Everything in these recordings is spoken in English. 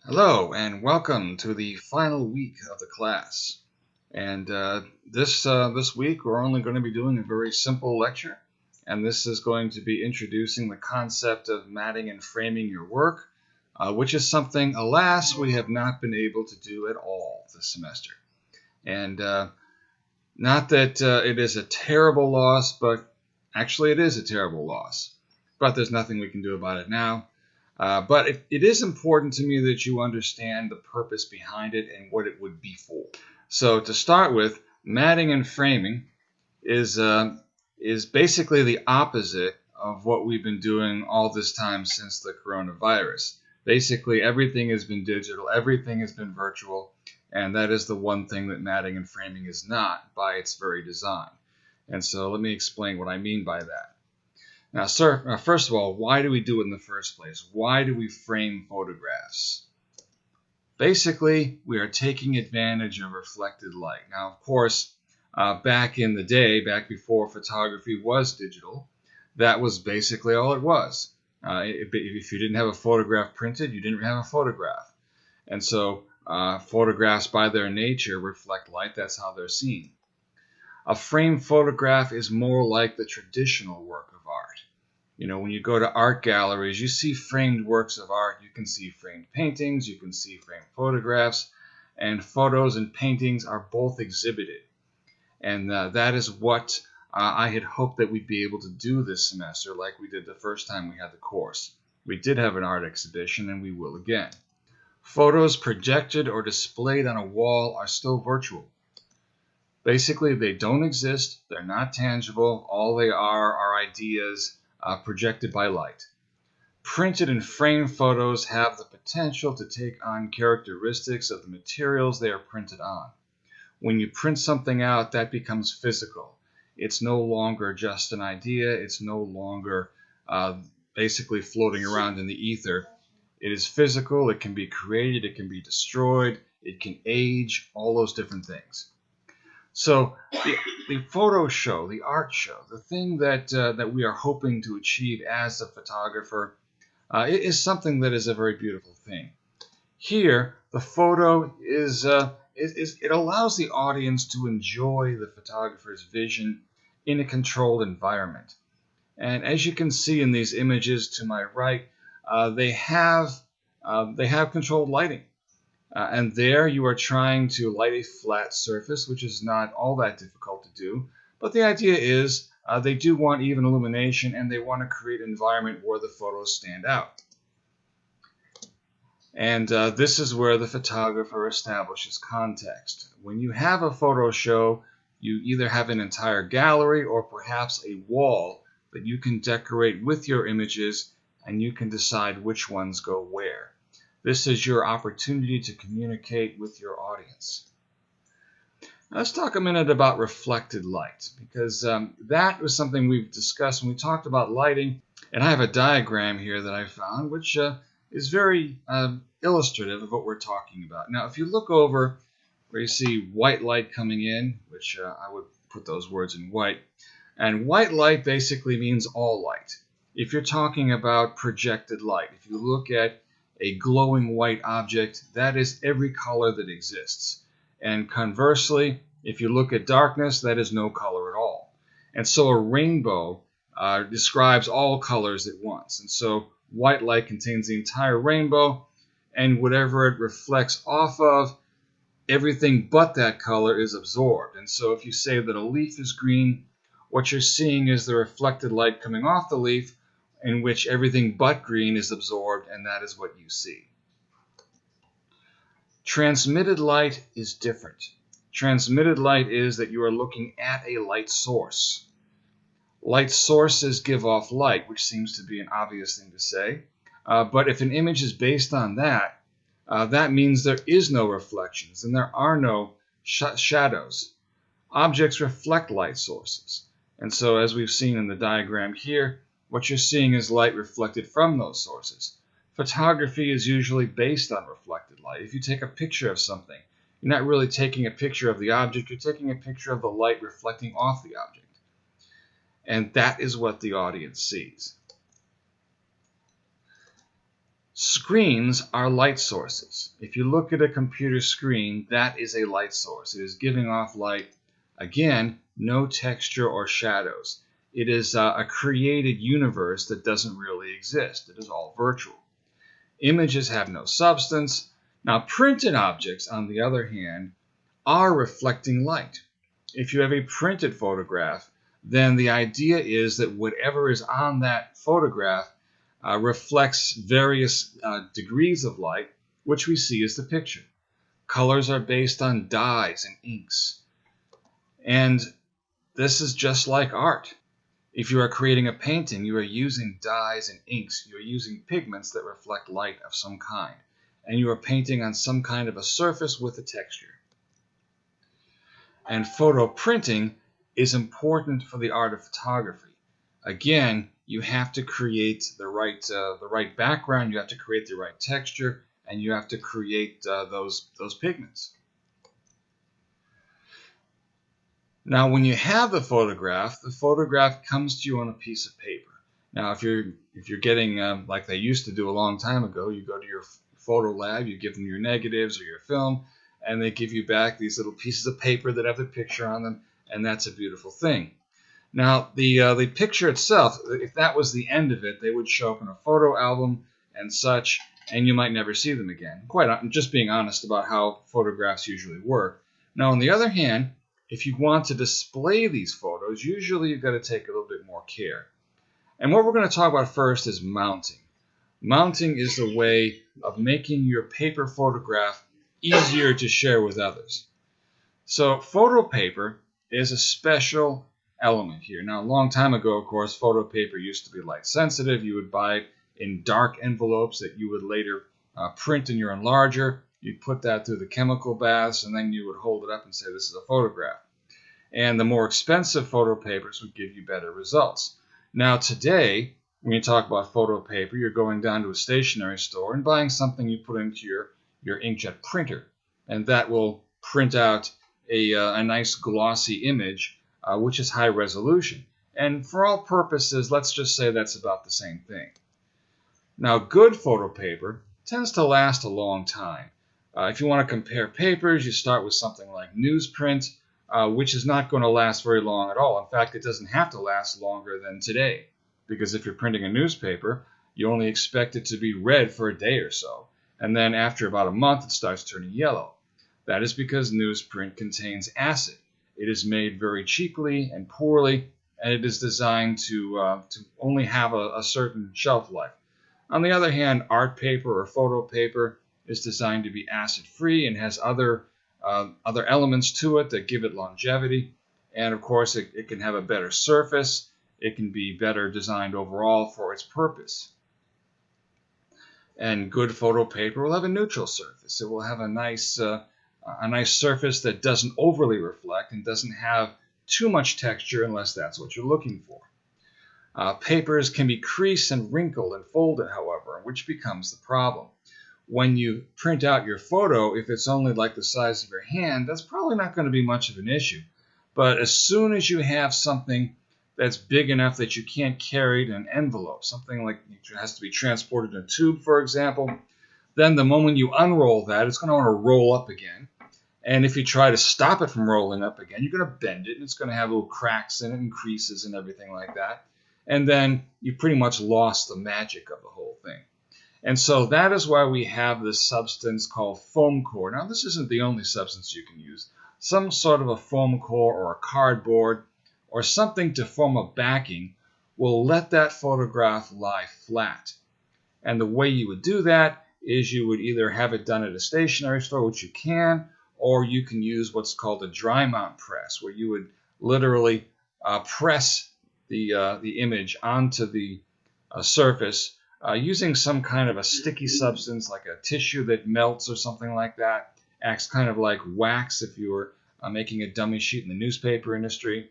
Hello and welcome to the final week of the class. And this week we're only going to be doing a very simple lecture, and this is going to be introducing the concept of matting and framing your work, which is something, alas, we have not been able to do at all this semester. And not that it is a terrible loss, but actually it is a terrible loss. But there's nothing we can do about it now. But it is important to me that you understand the purpose behind it and what it would be for. So to start with, matting and framing is basically the opposite of what we've been doing all this time since the coronavirus. Basically, everything has been digital, everything has been virtual, and that is the one thing that matting and framing is not by its very design. And so let me explain what I mean by that. Now, sir, first of all, why do we do it in the first place? Why do we frame photographs? Basically, we are taking advantage of reflected light. Now, of course, back in the day, back before photography was digital, that was basically all it was. If you didn't have a photograph printed, you didn't have a photograph. And so photographs by their nature reflect light. That's how they're seen. A framed photograph is more like the traditional work of art. You know, when you go to art galleries, you see framed works of art. You can see framed paintings, you can see framed photographs, and photos and paintings are both exhibited. And that is what I had hoped that we'd be able to do this semester, like we did the first time we had the course. We did have an art exhibition, and we will again. Photos projected or displayed on a wall are still virtual. Basically, they don't exist, they're not tangible, all they are ideas projected by light. Printed and framed photos have the potential to take on characteristics of the materials they are printed on. When you print something out, that becomes physical. It's no longer just an idea, it's no longer basically floating around in the ether. It is physical, it can be created, it can be destroyed, it can age, all those different things. So the photo show, the art show, the thing that we are hoping to achieve as a photographer is something that is a very beautiful thing. Here, the photo it allows the audience to enjoy the photographer's vision in a controlled environment. And as you can see in these images to my right, they have controlled lighting. And there you are trying to light a flat surface, which is not all that difficult to do. But the idea is they do want even illumination, and they want to create an environment where the photos stand out. And this is where the photographer establishes context. When you have a photo show, you either have an entire gallery or perhaps a wall that you can decorate with your images, and you can decide which ones go where. This is your opportunity to communicate with your audience. Now, let's talk a minute about reflected light, because that was something we've discussed when we talked about lighting. And I have a diagram here that I found, which is very illustrative of what we're talking about. Now, if you look over where you see white light coming in, which I would put those words in white, and white light basically means all light. If you're talking about projected light, if you look at a glowing white object, that is every color that exists. And conversely, if you look at darkness, that is no color at all. And so a rainbow describes all colors at once. And so white light contains the entire rainbow, and whatever it reflects off of, everything but that color is absorbed. And so if you say that a leaf is green, what you're seeing is the reflected light coming off the leaf, in which everything but green is absorbed, and that is what you see. Transmitted light is different. Transmitted light is that you are looking at a light source. Light sources give off light, which seems to be an obvious thing to say. But if an image is based on that, that means there is no reflections and there are no shadows. Objects reflect light sources. And so as we've seen in the diagram here, what you're seeing is light reflected from those sources. Photography is usually based on reflected light. If you take a picture of something, you're not really taking a picture of the object, you're taking a picture of the light reflecting off the object. And that is what the audience sees. Screens are light sources. If you look at a computer screen, that is a light source. It is giving off light. Again, no texture or shadows. It is a created universe that doesn't really exist. It is all virtual. Images have no substance. Now, printed objects, on the other hand, are reflecting light. If you have a printed photograph, then the idea is that whatever is on that photograph reflects various degrees of light, which we see as the picture. Colors are based on dyes and inks. And this is just like art. If you are creating a painting, you are using dyes and inks. You are using pigments that reflect light of some kind. And you are painting on some kind of a surface with a texture. And photo printing is important for the art of photography. Again, you have to create the right background, you have to create the right texture, and you have to create those pigments. Now, when you have the photograph comes to you on a piece of paper. Now, if you're getting like they used to do a long time ago, you go to your photo lab, you give them your negatives or your film, and they give you back these little pieces of paper that have the picture on them, and that's a beautiful thing. Now, the picture itself, if that was the end of it, they would show up in a photo album and such, and you might never see them again. I'm just being honest about how photographs usually work. Now, on the other hand, if you want to display these photos, usually you've got to take a little bit more care. And what we're going to talk about first is mounting. Mounting is the way of making your paper photograph easier to share with others. So photo paper is a special element here. Now, a long time ago, of course, photo paper used to be light sensitive. You would buy it in dark envelopes that you would later print in your enlarger. You'd put that through the chemical baths, and then you would hold it up and say, this is a photograph. And the more expensive photo papers would give you better results. Now, today, when you talk about photo paper, you're going down to a stationery store and buying something you put into your inkjet printer. And that will print out a nice glossy image, which is high resolution. And for all purposes, let's just say that's about the same thing. Now, good photo paper tends to last a long time. If you want to compare papers, you start with something like newsprint, which is not going to last very long at all. In fact, it doesn't have to last longer than today, because if you're printing a newspaper, you only expect it to be read for a day or so, and then after about a month, it starts turning yellow. That is because newsprint contains acid. It is made very cheaply and poorly, and it is designed to only have a certain shelf life. On the other hand, art paper or photo paper is designed to be acid-free and has other elements to it that give it longevity. And of course, it can have a better surface. It can be better designed overall for its purpose. And good photo paper will have a neutral surface. It will have a nice surface that doesn't overly reflect and doesn't have too much texture unless that's what you're looking for. Papers can be creased and wrinkled and folded, however, which becomes the problem. When you print out your photo, if it's only like the size of your hand, that's probably not going to be much of an issue. But as soon as you have something that's big enough that you can't carry it in an envelope, something like it has to be transported in a tube, for example, then the moment you unroll that, it's going to want to roll up again. And if you try to stop it from rolling up again, you're going to bend it, and it's going to have little cracks in it and creases and everything like that. And then you pretty much lost the magic of the whole thing. And so that is why we have this substance called foam core. Now, this isn't the only substance you can use. Some sort of a foam core or a cardboard or something to form a backing will let that photograph lie flat. And the way you would do that is you would either have it done at a stationery store, which you can, or you can use what's called a dry mount press, where you would literally press the image onto the surface using some kind of a sticky substance like a tissue that melts or something like that. Acts kind of like wax if you were making a dummy sheet in the newspaper industry.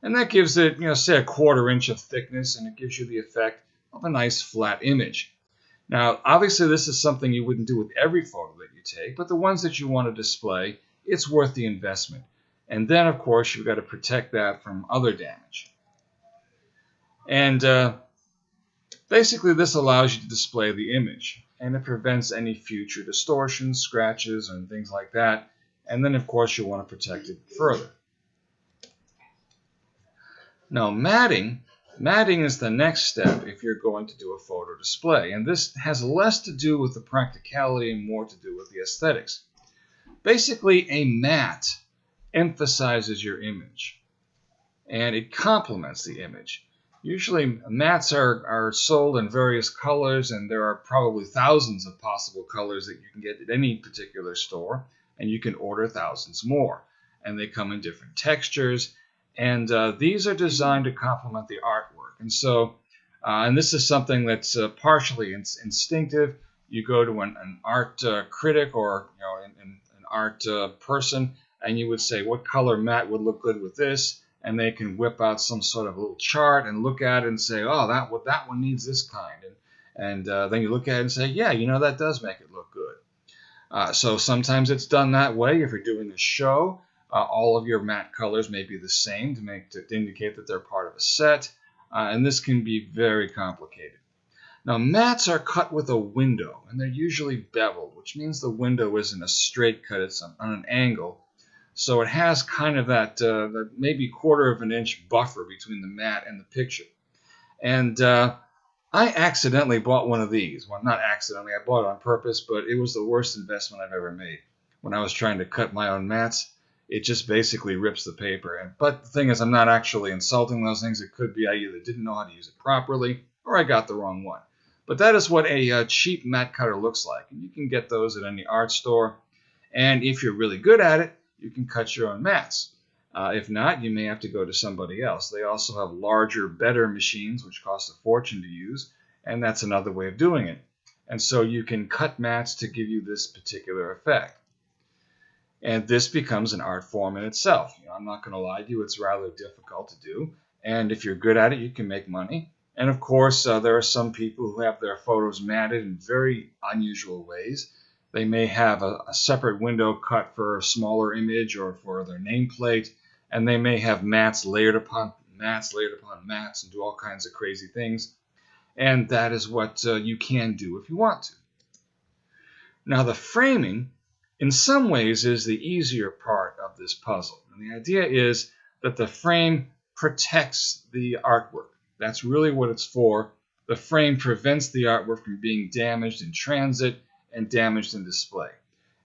And that gives it, say a 1/4 inch of thickness, and it gives you the effect of a nice flat image. Now, obviously, this is something you wouldn't do with every photo that you take, but the ones that you want to display, it's worth the investment. And then, of course, you've got to protect that from other damage. And basically, this allows you to display the image. and it prevents any future distortions, scratches, and things like that. And then, of course, you want to protect it further. Now, matting is the next step if you're going to do a photo display, and this has less to do with the practicality and more to do with the aesthetics. Basically, a mat emphasizes your image, and it complements the image. Usually, mats are sold in various colors, and there are probably thousands of possible colors that you can get at any particular store, and you can order thousands more. And they come in different textures, and these are designed to complement the artwork. And so, and this is something that's partially instinctive. You go to an art critic or an art person, and you would say, what color mat would look good with this? And they can whip out some sort of little chart and look at it and say, oh, that one needs this kind. And then you look at it and say, yeah, that does make it look good. So sometimes it's done that way. If you're doing a show, all of your matte colors may be the same to indicate that they're part of a set. And this can be very complicated. Now, mats are cut with a window, and they're usually beveled, which means the window isn't a straight cut, it's on an angle. So it has kind of that maybe 1/4 of an inch buffer between the mat and the picture. And I accidentally bought one of these. Well, not accidentally, I bought it on purpose, but it was the worst investment I've ever made. When I was trying to cut my own mats, it just basically rips the paper. But the thing is, I'm not actually insulting those things. It could be I either didn't know how to use it properly or I got the wrong one. But that is what a cheap mat cutter looks like. And you can get those at any art store. And if you're really good at it, you can cut your own mats. If not, you may have to go to somebody else. They also have larger, better machines, which cost a fortune to use, and that's another way of doing it. And so you can cut mats to give you this particular effect. And this becomes an art form in itself. I'm not going to lie to you, it's rather difficult to do. And if you're good at it, you can make money. And of course, there are some people who have their photos matted in very unusual ways. They may have a separate window cut for a smaller image or for their nameplate, and they may have mats layered upon mats and do all kinds of crazy things. And that is what you can do if you want to. Now, the framing, in some ways, is the easier part of this puzzle. And the idea is that the frame protects the artwork. That's really what it's for. The frame prevents the artwork from being damaged in transit and damaged in display.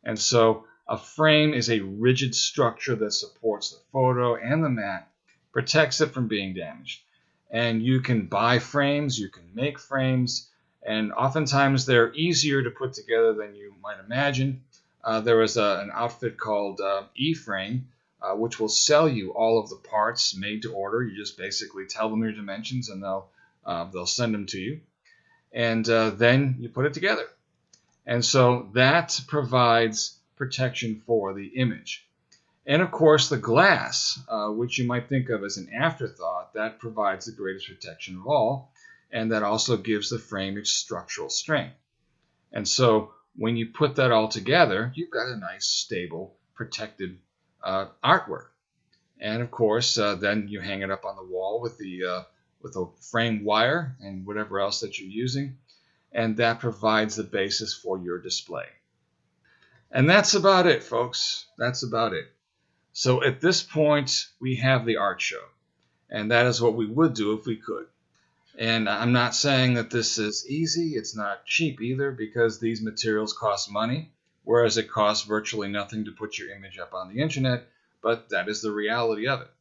And so a frame is a rigid structure that supports the photo and the mat, protects it from being damaged. And you can buy frames, you can make frames, and oftentimes they're easier to put together than you might imagine. There is an outfit called E-Frame, which will sell you all of the parts made to order. You just basically tell them your dimensions and they'll send them to you. And then you put it together. And so that provides protection for the image. And of course, the glass, which you might think of as an afterthought, that provides the greatest protection of all. And that also gives the frame its structural strength. And so when you put that all together, you've got a nice, stable, protected artwork. And of course, then you hang it up on the wall with a frame wire and whatever else that you're using. And that provides the basis for your display. And that's about it, folks. That's about it. So at this point, we have the art show. And that is what we would do if we could. And I'm not saying that this is easy. It's not cheap either, because these materials cost money, whereas it costs virtually nothing to put your image up on the internet. But that is the reality of it.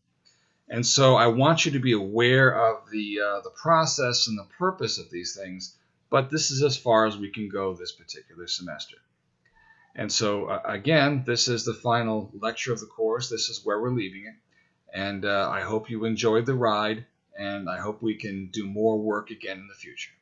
And so I want you to be aware of the process and the purpose of these things. But this is as far as we can go this particular semester. And so, again, this is the final lecture of the course. This is where we're leaving it. And I hope you enjoyed the ride, and I hope we can do more work again in the future.